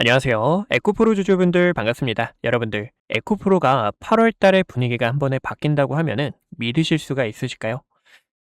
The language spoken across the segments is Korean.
안녕하세요. 에코프로 주주분들 반갑습니다. 여러분들, 에코프로가 8월 달에 분위기가 한 번에 바뀐다고 하면은 믿으실 수가 있으실까요?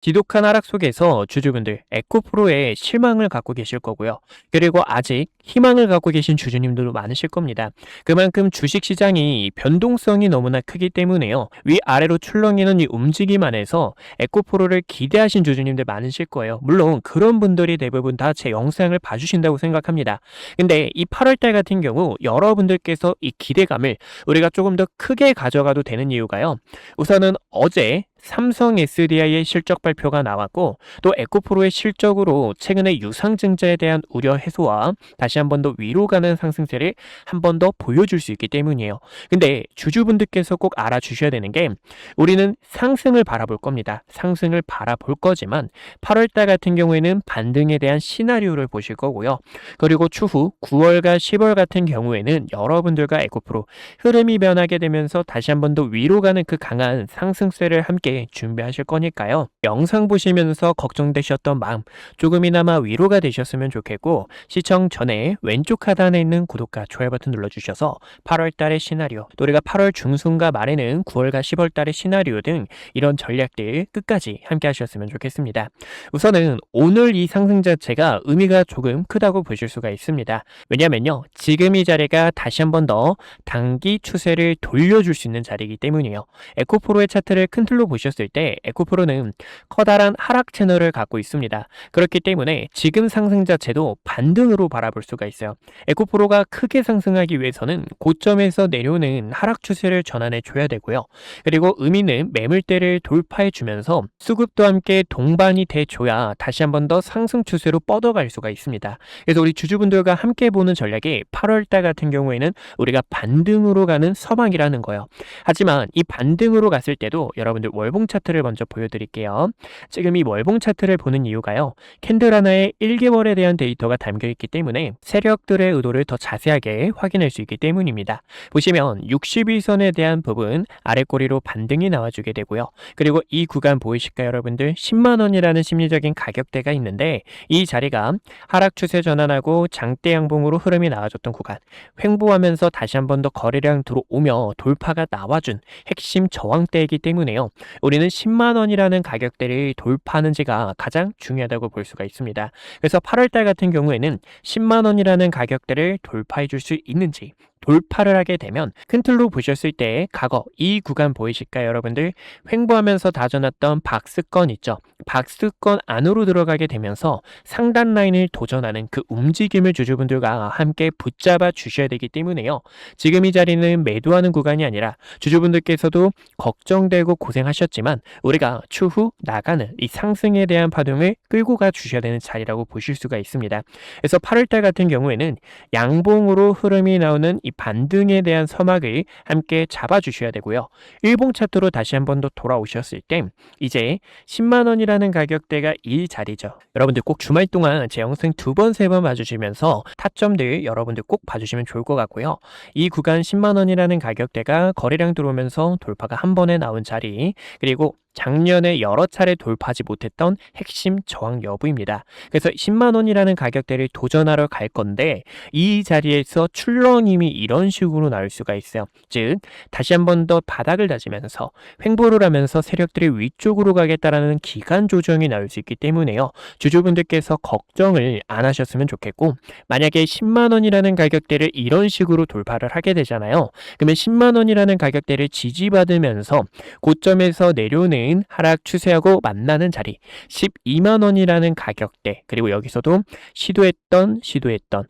지독한 하락 속에서 주주분들 에코프로에 실망을 갖고 계실 거고요. 그리고 아직 희망을 갖고 계신 주주님들도 많으실 겁니다. 그만큼 주식시장이 변동성이 너무나 크기 때문에요. 위아래로 출렁이는 이 움직임 안에서 에코프로를 기대하신 주주님들 많으실 거예요. 물론 그런 분들이 대부분 다 제 영상을 봐주신다고 생각합니다. 근데 이 8월달 같은 경우 여러분들께서 이 기대감을 우리가 조금 더 크게 가져가도 되는 이유가요. 우선은 어제 삼성 SDI의 실적 발표가 나왔고 또 에코프로의 실적으로 최근에 유상증자에 대한 우려 해소와 다시 한 번 더 위로 가는 상승세를 한 번 더 보여줄 수 있기 때문이에요. 근데 주주분들께서 꼭 알아주셔야 되는 게 우리는 상승을 바라볼 겁니다. 상승을 바라볼 거지만 8월달 같은 경우에는 반등에 대한 시나리오를 보실 거고요. 그리고 추후 9월과 10월 같은 경우에는 여러분들과 에코프로 흐름이 변하게 되면서 다시 한 번 더 위로 가는 그 강한 상승세를 함께 준비하실 거니까요. 영상 보시면서 걱정되셨던 마음 조금이나마 위로가 되셨으면 좋겠고, 시청 전에 왼쪽 하단에 있는 구독과 좋아요 버튼 눌러주셔서 8월 달의 시나리오, 또 우리가 8월 중순과 말에는 9월과 10월 달의 시나리오 등 이런 전략들 끝까지 함께 하셨으면 좋겠습니다. 우선은 오늘 이 상승 자체가 의미가 조금 크다고 보실 수가 있습니다. 왜냐면요, 지금 이 자리가 다시 한 번 더 단기 추세를 돌려줄 수 있는 자리이기 때문이에요. 에코프로의 차트를 큰 틀로 보셨을 때 에코프로는 커다란 하락 채널을 갖고 있습니다. 그렇기 때문에 지금 상승 자체도 반등으로 바라볼 수가 있어요. 에코프로가 크게 상승하기 위해서는 고점에서 내려오는 하락 추세를 전환해 줘야 되고요. 그리고 의미는 매물대를 돌파해 주면서 수급도 함께 동반이 돼 줘야 다시 한 번 더 상승 추세로 뻗어갈 수가 있습니다. 그래서 우리 주주분들과 함께 보는 전략이 8월달 같은 경우에는 우리가 반등으로 가는 서막이라는 거예요. 하지만 이 반등으로 갔을 때도 여러분들 월봉 차트를 먼저 보여드릴게요. 지금 이 월봉 차트를 보는 이유가요, 캔들 하나에 1개월에 대한 데이터가 담겨있기 때문에 세력들의 의도를 더 자세하게 확인할 수 있기 때문입니다. 보시면 60일선에 대한 부분 아래 꼬리로 반등이 나와주게 되고요. 그리고 이 구간 보이실까요 여러분들? 10만원이라는 심리적인 가격대가 있는데 이 자리가 하락 추세 전환하고 장대 양봉으로 흐름이 나와줬던 구간, 횡보하면서 다시 한 번 더 거래량 들어오며 돌파가 나와준 핵심 저항대이기 때문에요. 우리는 10만원이라는 가격대를 돌파하는 지가 가장 중요하다고 볼 수가 있습니다. 그래서 8월달 같은 경우에는 10만원이라는 가격대를 돌파해 줄 수 있는지, 돌파를 하게 되면 큰 틀로 보셨을 때 과거 이 구간 보이실까요 여러분들? 횡보하면서 다져놨던 박스권 있죠? 박스권 안으로 들어가게 되면서 상단 라인을 도전하는 그 움직임을 주주분들과 함께 붙잡아 주셔야 되기 때문에요. 지금 이 자리는 매도하는 구간이 아니라 주주분들께서도 걱정되고 고생하셨지만 우리가 추후 나가는 이 상승에 대한 파동을 끌고 가 주셔야 되는 자리라고 보실 수가 있습니다. 그래서 8월달 같은 경우에는 양봉으로 흐름이 나오는 이 반등에 대한 서막을 함께 잡아주셔야 되고요. 일봉 차트로 다시 한 번 더 돌아오셨을 때 이제 10만원이라는 가격대가 이 자리죠. 여러분들 꼭 주말 동안 제 영상 2번, 3번 봐주시면서 타점들 여러분들 꼭 봐주시면 좋을 것 같고요. 이 구간 10만원이라는 가격대가 거래량 들어오면서 돌파가 한 번에 나온 자리, 그리고 작년에 여러 차례 돌파하지 못했던 핵심 저항 여부입니다. 그래서 10만원이라는 가격대를 도전하러 갈 건데 이 자리에서 출렁임이 이런 식으로 나올 수가 있어요. 즉 다시 한 번 더 바닥을 다지면서 횡보를 하면서 세력들이 위쪽으로 가겠다라는 기간 조정이 나올 수 있기 때문에요. 주주분들께서 걱정을 안 하셨으면 좋겠고, 만약에 10만원이라는 가격대를 이런 식으로 돌파를 하게 되잖아요. 그러면 10만원이라는 가격대를 지지받으면서 고점에서 내려오는 하락 추세하고 만나는 자리 12만원이라는 가격대, 그리고 여기서도 시도했던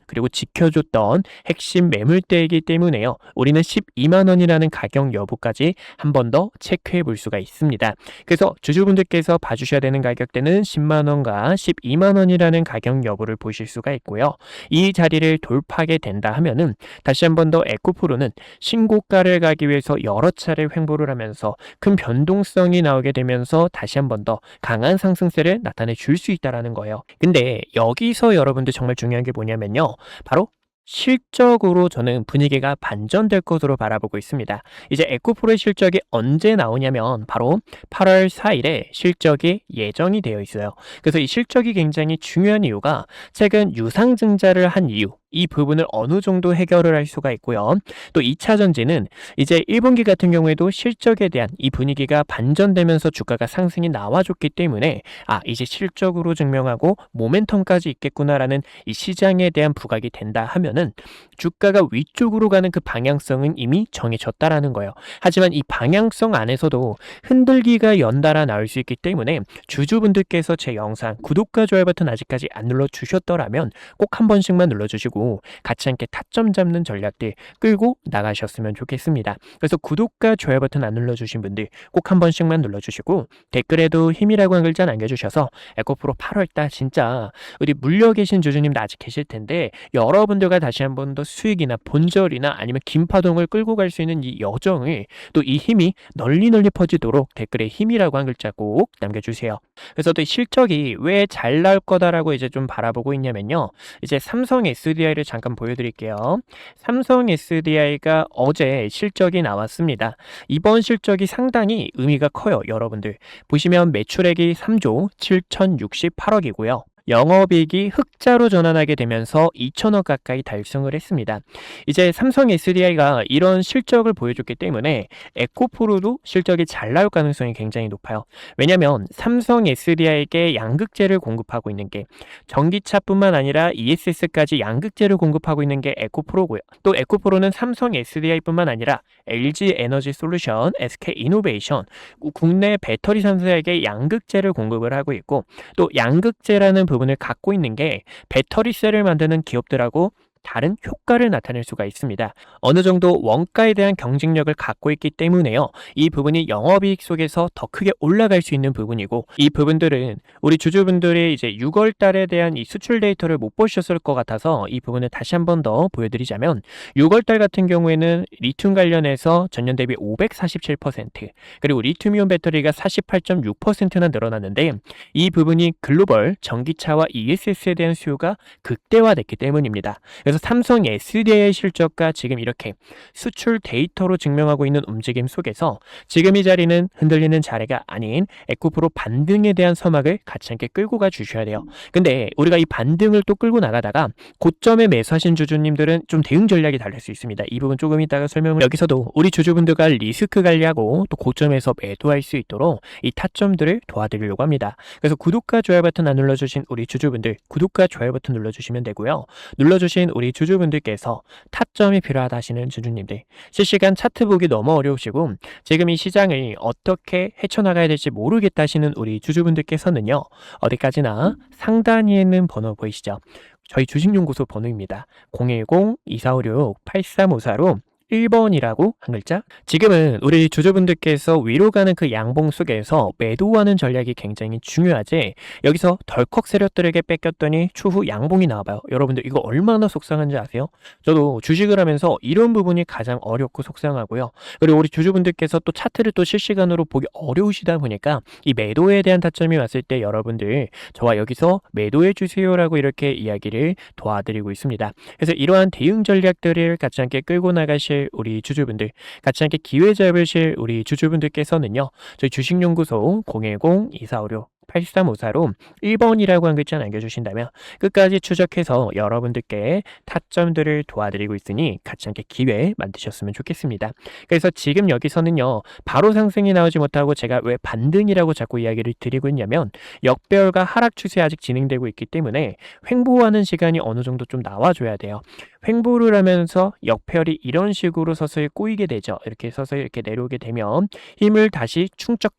그리고 지켜줬던 핵심 매물대이기 때문에요. 우리는 12만원이라는 가격 여부까지 한 번 더 체크해 볼 수가 있습니다. 그래서 주주분들께서 봐주셔야 되는 가격대는 10만원과 12만원이라는 가격 여부를 보실 수가 있고요. 이 자리를 돌파하게 된다 하면은 다시 한 번 더 에코프로는 신고가를 가기 위해서 여러 차례 횡보를 하면서 큰 변동성이 나오게 되면서 다시 한 번 더 강한 상승세를 나타내 줄 수 있다는 거예요. 근데 여기서 여러분들 정말 중요한 게 뭐냐면요, 바로 실적으로 저는 분위기가 반전될 것으로 바라보고 있습니다. 이제 에코프로의 실적이 언제 나오냐면 바로 8월 4일에 실적이 예정이 되어 있어요. 그래서 이 실적이 굉장히 중요한 이유가 최근 유상증자를 한 이유, 이 부분을 어느 정도 해결을 할 수가 있고요. 또 2차 전지는 이제 1분기 같은 경우에도 실적에 대한 이 분위기가 반전되면서 주가가 상승이 나와줬기 때문에 이제 실적으로 증명하고 모멘텀까지 있겠구나라는 이 시장에 대한 부각이 된다 하면은 주가가 위쪽으로 가는 그 방향성은 이미 정해졌다라는 거예요. 하지만 이 방향성 안에서도 흔들기가 연달아 나올 수 있기 때문에 주주분들께서 제 영상 구독과 좋아요 버튼 아직까지 안 눌러주셨더라면 꼭 한 번씩만 눌러주시고 같이 함께 타점 잡는 전략들 끌고 나가셨으면 좋겠습니다. 그래서 구독과 좋아요 버튼 안 눌러주신 분들 꼭 한 번씩만 눌러주시고 댓글에도 힘이라고 한 글자 남겨주셔서 에코프로 8월달 진짜 우리 물려 계신 주주님도 아직 계실 텐데 여러분들과 다시 한 번 더 수익이나 본절이나 아니면 긴파동을 끌고 갈 수 있는 이 여정을 또 이 힘이 널리 퍼지도록 댓글에 힘이라고 한 글자 꼭 남겨주세요. 그래서 또 실적이 왜 잘 나올 거다라고 이제 좀 바라보고 있냐면요. 이제 삼성 SDI를 잠깐 보여드릴게요. 삼성 SDI가 어제 실적이 나왔습니다. 이번 실적이 상당히 의미가 커요, 여러분들. 보시면 매출액이 3조 7,068억이고요. 영업이익이 흑자로 전환하게 되면서 2천억 가까이 달성을 했습니다. 이제 삼성 SDI가 이런 실적을 보여줬기 때문에 에코프로도 실적이 잘 나올 가능성이 굉장히 높아요. 왜냐하면 삼성 SDI에게 양극재를 공급하고 있는 게 전기차뿐만 아니라 ESS까지 양극재를 공급하고 있는 게 에코프로고요. 또 에코프로는 삼성 SDI뿐만 아니라 LG 에너지 솔루션, SK 이노베이션, 국내 배터리 3사에게 양극재를 공급을 하고 있고 또 양극재라는 부분을 갖고 있는 게 배터리셀을 만드는 기업들하고 다른 효과를 나타낼 수가 있습니다. 어느 정도 원가에 대한 경쟁력을 갖고 있기 때문에요. 이 부분이 영업이익 속에서 더 크게 올라갈 수 있는 부분이고 이 부분들은 우리 주주분들이 이제 6월 달에 대한 이 수출 데이터를 못 보셨을 것 같아서 이 부분을 다시 한 번 더 보여드리자면 6월 달 같은 경우에는 리튬 관련해서 전년 대비 547% 그리고 리튬이온 배터리가 48.6%나 늘어났는데 이 부분이 글로벌 전기차와 ESS에 대한 수요가 극대화됐기 때문입니다. 그래서 삼성 SDI의 실적과 지금 이렇게 수출 데이터로 증명하고 있는 움직임 속에서 지금 이 자리는 흔들리는 자리가 아닌 에코프로 반등에 대한 서막을 같이 함께 끌고 가 주셔야 돼요. 근데 우리가 이 반등을 또 끌고 나가다가 고점에 매수하신 주주님들은 좀 대응 전략이 다를 수 있습니다. 이 부분 조금 이따가 설명을 여기서도 우리 주주분들과 리스크 관리하고 또 고점에서 매도할 수 있도록 이 타점들을 도와드리려고 합니다. 그래서 구독과 좋아요 버튼 안 눌러주신 우리 주주분들 구독과 좋아요 버튼 눌러주시면 되고요. 눌러주신 우리 주주분들께서 타점이 필요하다 하시는 주주님들 실시간 차트 보기 너무 어려우시고 지금 이 시장을 어떻게 헤쳐나가야 될지 모르겠다 하시는 우리 주주분들께서는요. 어디까지나 상단위에 있는 번호 보이시죠? 저희 주식연구소 번호입니다. 010-2456-8354로 1번이라고 한 글자? 지금은 우리 주주분들께서 위로 가는 그 양봉 속에서 매도하는 전략이 굉장히 중요하지 여기서 덜컥 세력들에게 뺏겼더니 추후 양봉이 나와봐요. 여러분들 이거 얼마나 속상한지 아세요? 저도 주식을 하면서 이런 부분이 가장 어렵고 속상하고요. 그리고 우리 주주분들께서 또 차트를 또 실시간으로 보기 어려우시다 보니까 이 매도에 대한 타점이 왔을 때 여러분들 저와 여기서 매도해 주세요라고 이렇게 이야기를 도와드리고 있습니다. 그래서 이러한 대응 전략들을 같이 함께 끌고 나가실 우리 주주분들 같이 함께 기회 잡으실 우리 주주분들께서는요. 저희 주식연구소 010-2456-8354로 1번이라고 한 글자 남겨주신다면 끝까지 추적해서 여러분들께 타점들을 도와드리고 있으니 같이 함께 기회 만드셨으면 좋겠습니다. 그래서 지금 여기서는요. 바로 상승이 나오지 못하고 제가 왜 반등이라고 자꾸 이야기를 드리고 있냐면 역배열과 하락 추세 아직 진행되고 있기 때문에 횡보하는 시간이 어느 정도 좀 나와줘야 돼요. 횡보를 하면서 역배열이 이런 식으로 서서히 꼬이게 되죠. 이렇게 서서히 이렇게 내려오게 되면 힘을 다시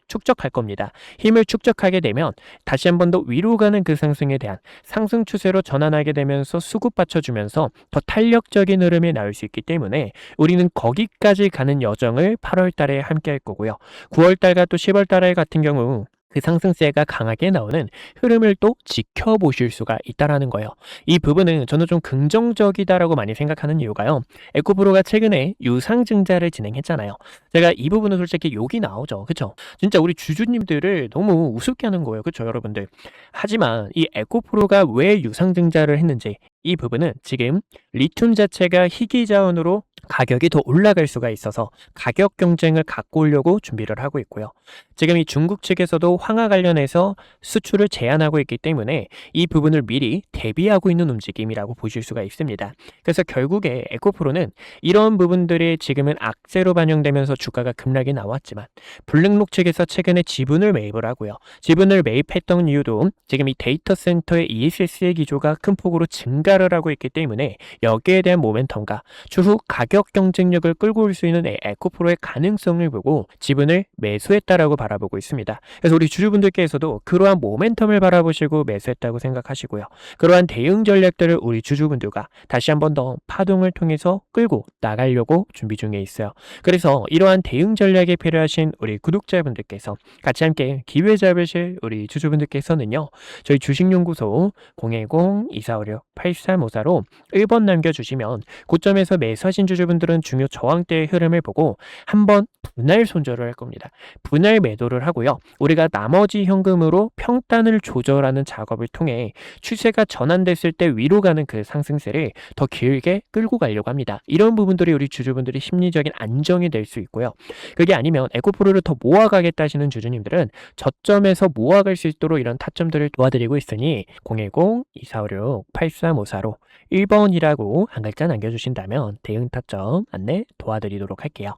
축적할 겁니다. 힘을 축적하게 되면 다시 한 번 더 위로 가는 그 상승에 대한 상승 추세로 전환하게 되면서 수급 받쳐주면서 더 탄력적인 흐름이 나올 수 있기 때문에 우리는 거기까지 가는 여정을 8월 달에 함께 할 거고요. 9월 달과 또 10월 달 같은 경우 그 상승세가 강하게 나오는 흐름을 또 지켜보실 수가 있다라는 거예요. 이 부분은 저는 좀 긍정적이다라고 많이 생각하는 이유가요. 에코프로가 최근에 유상증자를 진행했잖아요. 제가 이 부분은 솔직히 욕이 나오죠. 그쵸? 진짜 우리 주주님들을 너무 우습게 하는 거예요. 그쵸, 여러분들? 하지만 이 에코프로가 왜 유상증자를 했는지 이 부분은 지금 리튬 자체가 희귀자원으로 가격이 더 올라갈 수가 있어서 가격 경쟁을 갖고 오려고 준비를 하고 있고요. 지금 이 중국 측에서도 황화 관련해서 수출을 제한하고 있기 때문에 이 부분을 미리 대비하고 있는 움직임이라고 보실 수가 있습니다. 그래서 결국에 에코프로는 이런 부분들이 지금은 악재로 반영되면서 주가가 급락이 나왔지만 블랙록 측에서 최근에 지분을 매입을 하고요. 지분을 매입했던 이유도 지금 이 데이터 센터의 ESS의 기조가 큰 폭으로 증가를 하고 있기 때문에 여기에 대한 모멘텀과 추후 가격 경쟁력을 끌고 올 수 있는 에코프로의 가능성을 보고 지분을 매수했다라고 바라보고 있습니다. 그래서 우리 주주분들께서도 그러한 모멘텀을 바라보시고 매수했다고 생각하시고요. 그러한 대응 전략들을 우리 주주분들과 다시 한 번 더 파동을 통해서 끌고 나가려고 준비 중에 있어요. 그래서 이러한 대응 전략에 필요하신 우리 구독자분들께서 같이 함께 기회 잡으실 우리 주주분들께서는요. 저희 주식연구소 010-2456-8354로 1번 남겨주시면 고점에서 매수하신 주주분들은 중요 저항대의 흐름을 보고 한번 분할 손절을 할 겁니다. 분할 매도를 하고요. 우리가 나머지 현금으로 평단을 조절하는 작업을 통해 추세가 전환됐을 때 위로 가는 그 상승세를 더 길게 끌고 가려고 합니다. 이런 부분들이 우리 주주분들이 심리적인 안정이 될 수 있고요. 그게 아니면 에코프로를 더 모아가겠다 하시는 주주님들은 저점에서 모아갈 수 있도록 이런 타점들을 도와드리고 있으니 010-2456-8354로 1번이라고 한 글자 남겨주신다면 대응 타점 안내 도와드리도록 할게요.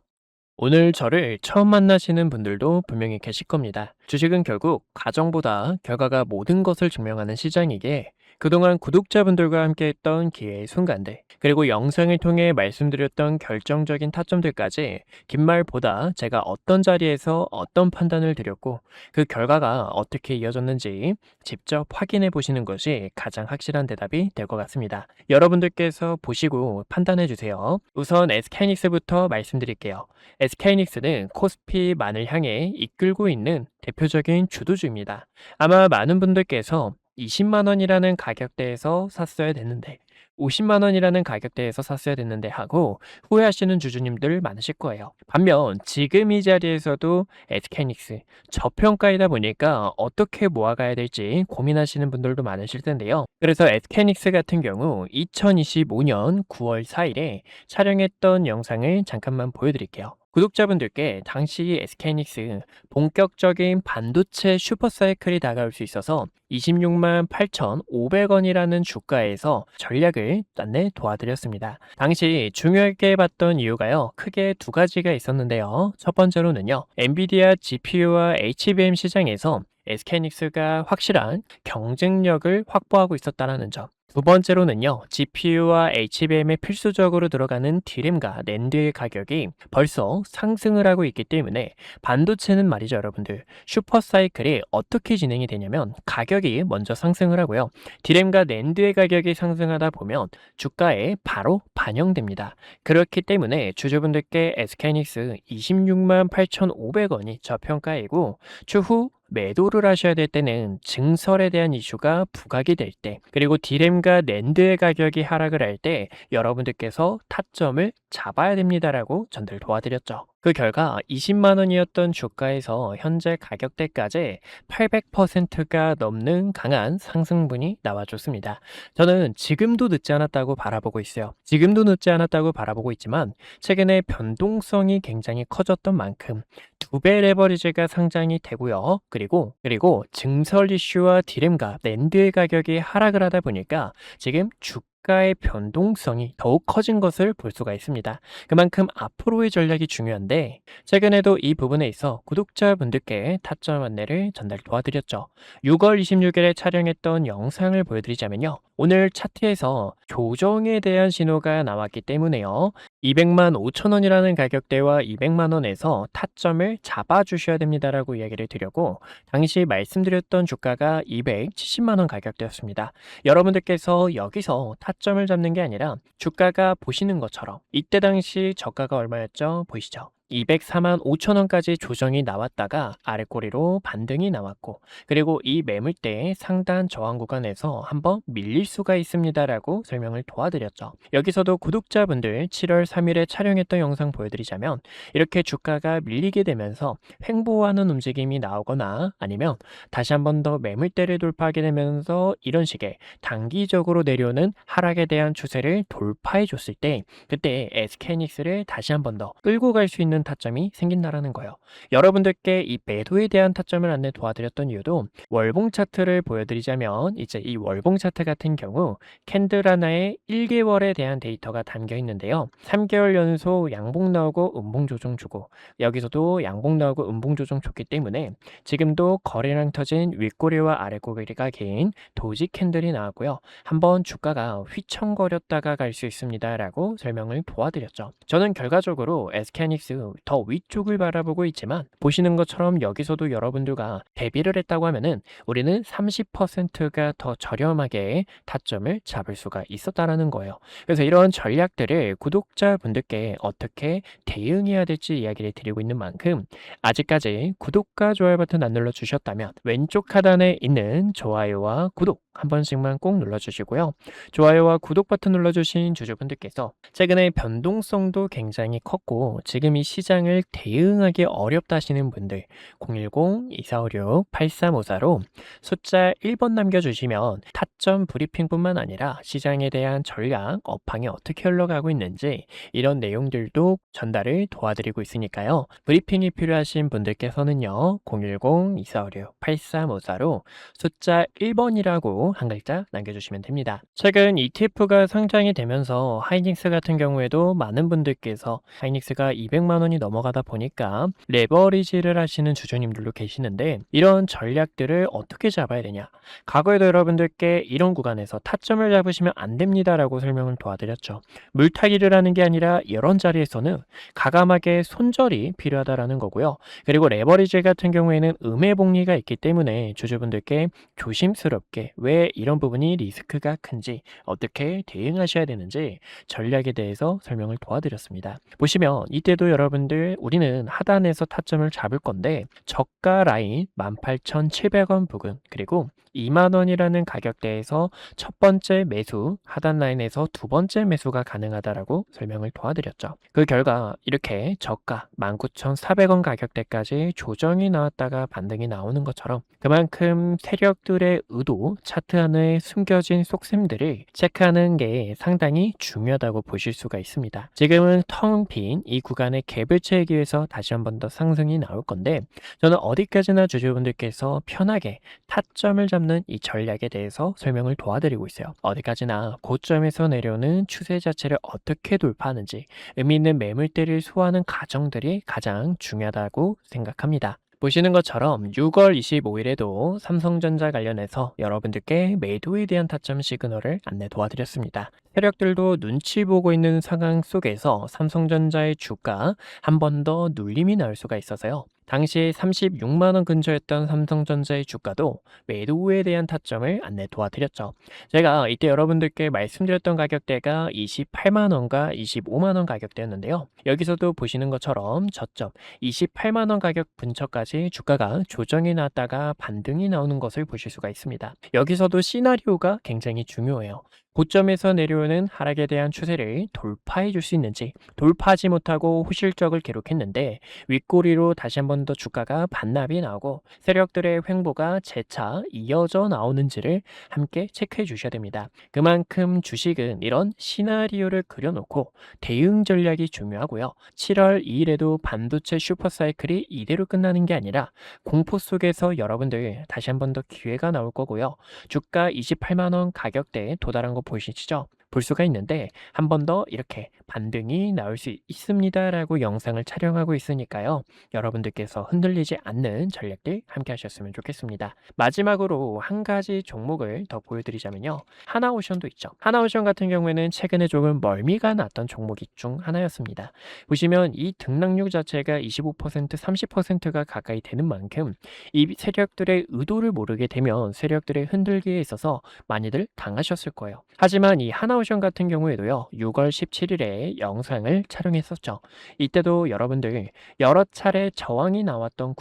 오늘 저를 처음 만나시는 분들도 분명히 계실 겁니다. 주식은 결국 가정보다 결과가 모든 것을 증명하는 시장이기에 그동안 구독자분들과 함께했던 기회의 순간들, 그리고 영상을 통해 말씀드렸던 결정적인 타점들까지 긴 말보다 제가 어떤 자리에서 어떤 판단을 드렸고 그 결과가 어떻게 이어졌는지 직접 확인해 보시는 것이 가장 확실한 대답이 될 것 같습니다. 여러분들께서 보시고 판단해 주세요. 우선 SK하이닉스부터 말씀드릴게요. SK하이닉스는 코스피만을 향해 이끌고 있는 대표적인 주도주입니다. 아마 많은 분들께서 20만 원이라는 가격대에서 샀어야 됐는데 50만 원이라는 가격대에서 샀어야 됐는데 하고 후회하시는 주주님들 많으실 거예요. 반면 지금 이 자리에서도 SK하이닉스 저평가이다 보니까 어떻게 모아가야 될지 고민하시는 분들도 많으실 텐데요. 그래서 SK하이닉스 같은 경우 2025년 9월 4일에 촬영했던 영상을 잠깐만 보여드릴게요. 구독자분들께 당시 SK하이닉스 본격적인 반도체 슈퍼사이클이 다가올 수 있어서 26만 8,500원이라는 주가에서 전략을 안내 도와드렸습니다. 당시 중요하게 봤던 이유가요. 크게 두 가지가 있었는데요. 첫 번째로는요. 엔비디아 GPU와 HBM 시장에서 SK하이닉스가 확실한 경쟁력을 확보하고 있었다는 점. 두 번째로는요, GPU와 HBM에 필수적으로 들어가는 D램과 낸드의 가격이 벌써 상승을 하고 있기 때문에 반도체는 말이죠, 여러분들. 슈퍼사이클이 어떻게 진행이 되냐면 가격이 먼저 상승을 하고요. D램과 낸드의 가격이 상승하다 보면 주가에 바로 반영됩니다. 그렇기 때문에 주주분들께 SK하이닉스 26만 8,500원이 저평가이고 추후 매도를 하셔야 될 때는 증설에 대한 이슈가 부각이 될 때, 그리고 D램과 낸드의 가격이 하락을 할 때 여러분들께서 타점을 잡아야 됩니다라고 전달 도와드렸죠. 그 결과 20만 원이었던 주가에서 현재 가격대까지 800%가 넘는 강한 상승분이 나와줬습니다. 저는 지금도 늦지 않았다고 바라보고 있어요. 지금도 늦지 않았다고 바라보고 있지만 최근에 변동성이 굉장히 커졌던 만큼 2배 레버리지가 상장이 되고요. 그리고 증설 이슈와 D램과 낸드의 가격이 하락을 하다 보니까 지금 주가의 변동성이 더욱 커진 것을 볼 수가 있습니다. 그만큼 앞으로의 전략이 중요한데 최근에도 이 부분에 있어 구독자분들께 타점 안내를 전달 도와드렸죠. 6월 26일에 촬영했던 영상을 보여드리자면요. 오늘 차트에서 조정에 대한 신호가 나왔기 때문에요. 200만 5천 원이라는 가격대와 200만 원에서 타점을 잡아주셔야 됩니다라고 이야기를 드렸고 당시 말씀드렸던 주가가 270만 원 가격대였습니다. 여러분들께서 여기서 타점을 잡는 게 아니라 주가가 보시는 것처럼 이때 당시 저가가 얼마였죠? 보이시죠? 204만 5천 원까지 조정이 나왔다가 아래 꼬리로 반등이 나왔고, 그리고 이 매물대의 상단 저항 구간에서 한번 밀릴 수가 있습니다라고 설명을 도와드렸죠. 여기서도 구독자분들 7월 3일에 촬영했던 영상 보여드리자면, 이렇게 주가가 밀리게 되면서 횡보하는 움직임이 나오거나 아니면 다시 한 번 더 매물대를 돌파하게 되면서 이런 식의 단기적으로 내려오는 하락에 대한 추세를 돌파해 줬을 때, 그때 SK하이닉스를 다시 한 번 더 끌고 갈 수 있는 타점이 생긴다라는 거예요. 여러분들께 이 매도에 대한 타점을 안내 도와드렸던 이유도, 월봉 차트를 보여드리자면 이제 이 월봉 차트 같은 경우 캔들 하나에 1개월에 대한 데이터가 담겨 있는데요. 3개월 연속 양봉 나오고 음봉 조정 주고, 여기서도 양봉 나오고 음봉 조정 줬기 때문에 지금도 거래량 터진 윗꼬리와 아랫꼬리가 긴 도지 캔들이 나왔고요. 한번 주가가 휘청거렸다가 갈 수 있습니다 라고 설명을 도와드렸죠. 저는 결과적으로 SK하이닉스 더 위쪽을 바라보고 있지만, 보시는 것처럼 여기서도 여러분들과 대비를 했다고 하면은 우리는 30%가 더 저렴하게 타점을 잡을 수가 있었다라는 거예요. 그래서 이런 전략들을 구독자분들께 어떻게 대응해야 될지 이야기를 드리고 있는 만큼, 아직까지 구독과 좋아요 버튼 안 눌러주셨다면 왼쪽 하단에 있는 좋아요와 구독 한 번씩만 꼭 눌러주시고요. 좋아요와 구독 버튼 눌러주신 주주분들께서 최근에 변동성도 굉장히 컸고 지금 이 시장을 대응하기 어렵다 하시는 분들, 010-2456-8354로 숫자 1번 남겨주시면 타점 브리핑뿐만 아니라 시장에 대한 전략, 업황이 어떻게 흘러가고 있는지 이런 내용들도 전달을 도와드리고 있으니까요. 브리핑이 필요하신 분들께서는요, 010-2456-8354로 숫자 1번이라고 한 글자 남겨주시면 됩니다. 최근 ETF가 상장이 되면서 하이닉스 같은 경우에도 많은 분들께서 하이닉스가 200만 원이 넘어가다 보니까 레버리지를 하시는 주주님들도 계시는데, 이런 전략들을 어떻게 잡아야 되냐, 과거에도 여러분들께 이런 구간에서 타점을 잡으시면 안 됩니다라고 설명을 도와드렸죠. 물타기를 하는 게 아니라 이런 자리에서는 가감하게 손절이 필요하다라는 거고요. 그리고 레버리지 같은 경우에는 음해복리가 있기 때문에 주주분들께 조심스럽게 왜 이런 부분이 리스크가 큰지, 어떻게 대응하셔야 되는지 전략에 대해서 설명을 도와드렸습니다. 보시면 이때도 여러분들 우리는 하단에서 타점을 잡을 건데, 저가 라인 18,700원 부근 그리고 2만원이라는 가격대에서 첫 번째 매수, 하단 라인에서 두 번째 매수가 가능하다라고 설명을 도와드렸죠. 그 결과 이렇게 저가 19,400원 가격대까지 조정이 나왔다가 반등이 나오는 것처럼, 그만큼 세력들의 의도, 차트 안에 숨겨진 속셈들을 체크하는 게 상당히 중요하다고 보실 수가 있습니다. 지금은 텅 빈 이 구간의 갭을 채우기 위해서 다시 한 번 더 상승이 나올 건데, 저는 어디까지나 주주분들께서 편하게 타점을 잡는 이 전략에 대해서 설명을 도와드리고 있어요. 어디까지나 고점에서 내려오는 추세 자체를 어떻게 돌파하는지, 의미 있는 매물대를 소화하는 과정들이 가장 중요하다고 생각합니다. 보시는 것처럼 6월 25일에도 삼성전자 관련해서 여러분들께 매도에 대한 타점 시그널을 안내 도와드렸습니다. 세력들도 눈치 보고 있는 상황 속에서 삼성전자의 주가 한 번 더 눌림이 나올 수가 있어서요. 당시 36만원 근처였던 삼성전자의 주가도 매도에 대한 타점을 안내 도와드렸죠. 제가 이때 여러분들께 말씀드렸던 가격대가 28만원과 25만원 가격대였는데요. 여기서도 보시는 것처럼 저점 28만원 가격 근처까지 주가가 조정이 나왔다가 반등이 나오는 것을 보실 수가 있습니다. 여기서도 시나리오가 굉장히 중요해요. 고점에서 내려오는 하락에 대한 추세를 돌파해 줄 수 있는지, 돌파하지 못하고 후실적을 기록했는데 윗꼬리로 다시 한 번 더 주가가 반납이 나오고 세력들의 횡보가 재차 이어져 나오는지를 함께 체크해 주셔야 됩니다. 그만큼 주식은 이런 시나리오를 그려놓고 대응 전략이 중요하고요. 7월 2일에도 반도체 슈퍼사이클이 이대로 끝나는 게 아니라 공포 속에서 여러분들 다시 한 번 더 기회가 나올 거고요. 주가 28만원 가격대에 도달한 거 보이시죠? 볼 수가 있는데, 한 번 더 이렇게 반등이 나올 수 있습니다라고 영상을 촬영하고 있으니까요. 여러분들께서 흔들리지 않는 전략들 함께 하셨으면 좋겠습니다. 마지막으로 한 가지 종목을 더 보여드리자면요. 하나오션도 있죠. 하나오션 같은 경우에는 최근에 조금 멀미가 났던 종목이 중 하나였습니다. 보시면 이 등락률 자체가 25%, 30%가 가까이 되는 만큼 이 세력들의 의도를 모르게 되면 세력들의 흔들기에 있어서 많이들 당하셨을 거예요. 하지만 이 하나오션 하나오션 같은 경우에도요, 6월 17일에 영상을 촬영했었죠. 이때도 여러분들 여러 차례 저항이 나왔던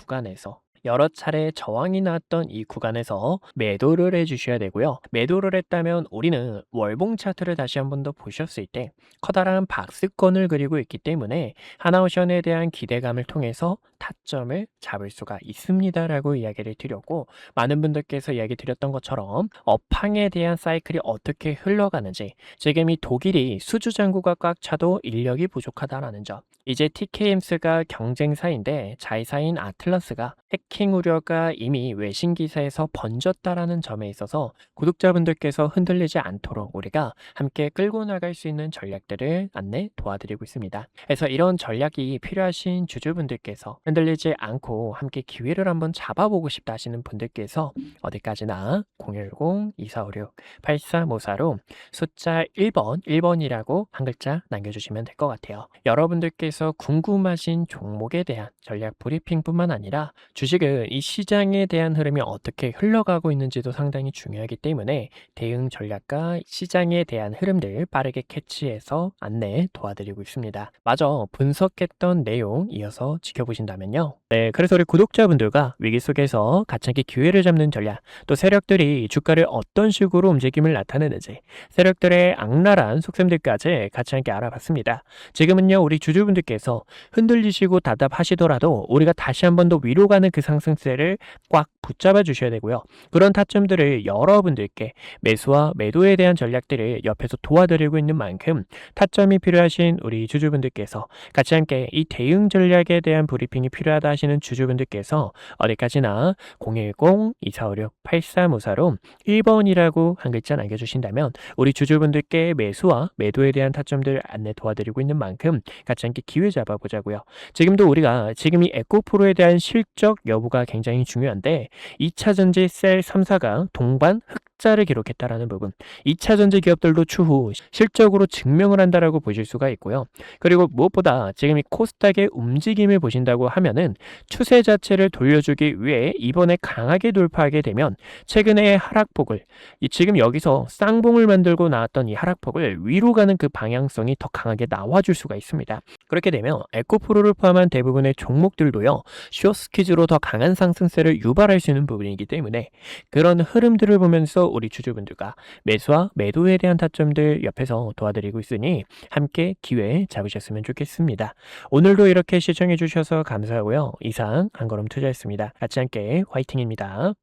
이 구간에서 매도를 해주셔야 되고요. 매도를 했다면 우리는 월봉 차트를 다시 한 번 더 보셨을 때 커다란 박스권을 그리고 있기 때문에 하나오션에 대한 기대감을 통해서 타점을 잡을 수가 있습니다라고 이야기를 드렸고, 많은 분들께서 이야기 드렸던 것처럼 업황에 대한 사이클이 어떻게 흘러가는지, 지금 이 독일이 수주 잔고가 꽉 차도 인력이 부족하다라는 점, 이제 TKMS가 경쟁사인데 자회사인 아틀라스가 해킹 우려가 이미 외신 기사에서 번졌다라는 점에 있어서 구독자분들께서 흔들리지 않도록 우리가 함께 끌고 나갈 수 있는 전략들을 안내 도와드리고 있습니다. 그래서 이런 전략이 필요하신 주주분들께서 흔들리지 않고 함께 기회를 한번 잡아보고 싶다 하시는 분들께서 어디까지나 010-2456-8354로 숫자 1번이라고 한 글자 남겨주시면 될 것 같아요. 여러분들께서 궁금하신 종목에 대한 전략 브리핑뿐만 아니라 주식은 이 시장에 대한 흐름이 어떻게 흘러가고 있는지도 상당히 중요하기 때문에 대응 전략과 시장에 대한 흐름들 빠르게 캐치해서 안내 도와드리고 있습니다. 마저 분석했던 내용 이어서 지켜보신다면요. 네, 그래서 우리 구독자분들과 위기 속에서 가차기 기회를 잡는 전략, 또 세력들이 주가를 어떤 식으로 움직임을 나타내는지, 세력들의 악랄한 속셈들까지 같이 함께 알아봤습니다. 지금은요, 우리 주주분들께서 흔들리시고 답답하시더라도 우리가 다시 한 번 더 위로 가는 그 상승세를 꽉 붙잡아 주셔야 되고요. 그런 타점들을 여러분들께 매수와 매도에 대한 전략들을 옆에서 도와드리고 있는 만큼 타점이 필요하신 우리 주주분들께서 같이 함께 이 대응 전략에 대한 브리핑이 필요하다 하시는 주주분들께서 어디까지나 010-2456-8354로 1번이라고 한 글자 남겨주신다면 우리 주주분들께 매수와 매도에 대한 타점들 안내 도와드리고 있는 만큼 같이 함께 기회 잡아보자고요. 지금도 우리가 지금 이 에코프로에 대한 실적 여부가 굉장히 중요한데 2차전지 셀 3사가 동반 흑자를 기록했다라는 부분, 2차전지 기업들도 추후 실적으로 증명을 한다라고 보실 수가 있고요. 그리고 무엇보다 지금 이 코스닥의 움직임을 보신다고 하면은 추세 자체를 돌려주기 위해 이번에 강하게 돌파하게 되면 최근의 하락폭을 지금 여기서 쌍봉을 만들고 나왔던 이 하락폭을 위로 가는 그 방향성이 더 강하게 나와줄 수가 있습니다. 그렇게 되면 에코프로를 포함한 대부분의 종목들도요, 숏스퀴즈로 더 강한 상승세를 유발할 수 있는 부분이기 때문에 그런 흐름들을 보면서 우리 주주분들과 매수와 매도에 대한 타점들 옆에서 도와드리고 있으니 함께 기회 잡으셨으면 좋겠습니다. 오늘도 이렇게 시청해 주셔서 감사하고요. 이상 한걸음 투자였습니다. 같이 함께 화이팅입니다.